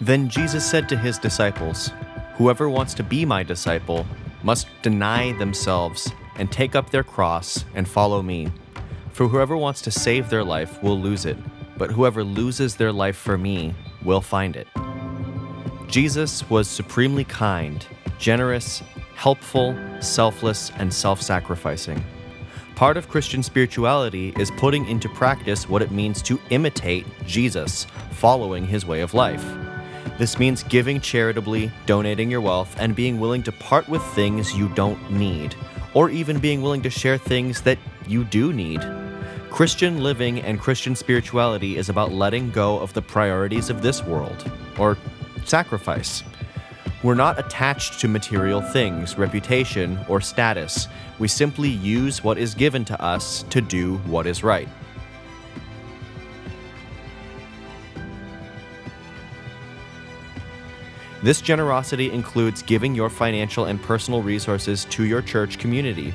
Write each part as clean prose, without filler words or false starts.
Then Jesus said to his disciples, "Whoever wants to be my disciple must deny themselves and take up their cross and follow me. For whoever wants to save their life will lose it, but whoever loses their life for me will find it." Jesus was supremely kind, generous, helpful, selfless, and self-sacrificing. Part of Christian spirituality is putting into practice what it means to imitate Jesus, following his way of life. This means giving charitably, donating your wealth, and being willing to part with things you don't need, or even being willing to share things that you do need. Christian living and Christian spirituality is about letting go of the priorities of this world, or sacrifice. We're not attached to material things, reputation, or status. We simply use what is given to us to do what is right. This generosity includes giving your financial and personal resources to your church community.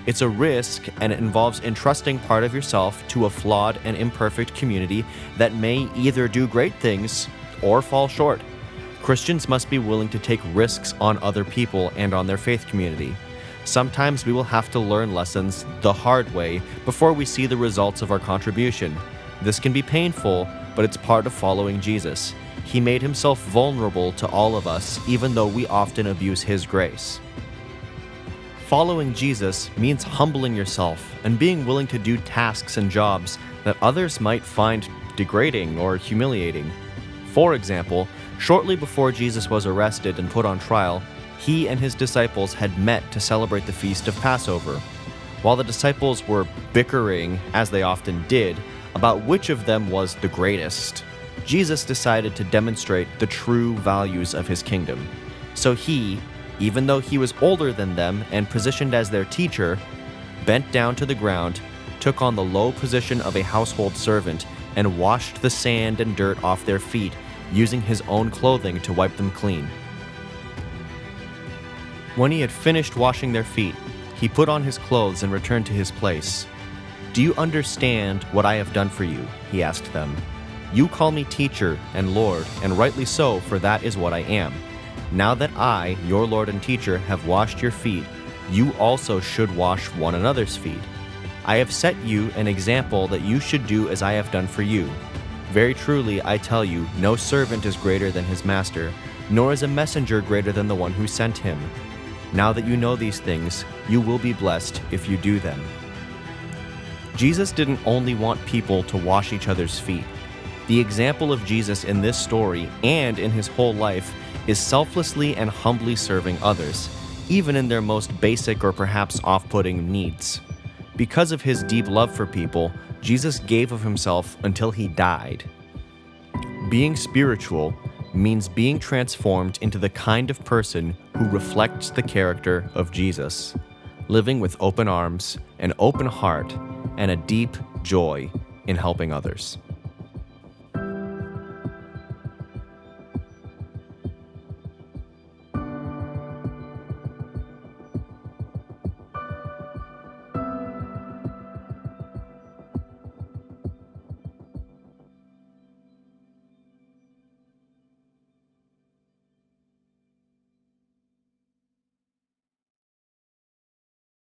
It's a risk, and it involves entrusting part of yourself to a flawed and imperfect community that may either do great things or fall short. Christians must be willing to take risks on other people and on their faith community. Sometimes we will have to learn lessons the hard way before we see the results of our contribution. This can be painful, but it's part of following Jesus. He made himself vulnerable to all of us, even though we often abuse his grace. Following Jesus means humbling yourself and being willing to do tasks and jobs that others might find degrading or humiliating. For example, shortly before Jesus was arrested and put on trial, he and his disciples had met to celebrate the feast of Passover. While the disciples were bickering, as they often did, about which of them was the greatest, Jesus decided to demonstrate the true values of his kingdom. So he, even though he was older than them and positioned as their teacher, bent down to the ground, took on the low position of a household servant, and washed the sand and dirt off their feet, using his own clothing to wipe them clean. When he had finished washing their feet, he put on his clothes and returned to his place. "Do you understand what I have done for you?" he asked them. "You call me teacher and Lord, and rightly so, for that is what I am. Now that I, your Lord and teacher, have washed your feet, you also should wash one another's feet. I have set you an example that you should do as I have done for you. Very truly, I tell you, no servant is greater than his master, nor is a messenger greater than the one who sent him. Now that you know these things, you will be blessed if you do them." Jesus didn't only want people to wash each other's feet. The example of Jesus in this story and in his whole life is selflessly and humbly serving others, even in their most basic or perhaps off-putting needs. Because of his deep love for people, Jesus gave of himself until he died. Being spiritual means being transformed into the kind of person who reflects the character of Jesus, living with open arms, an open heart, and a deep joy in helping others.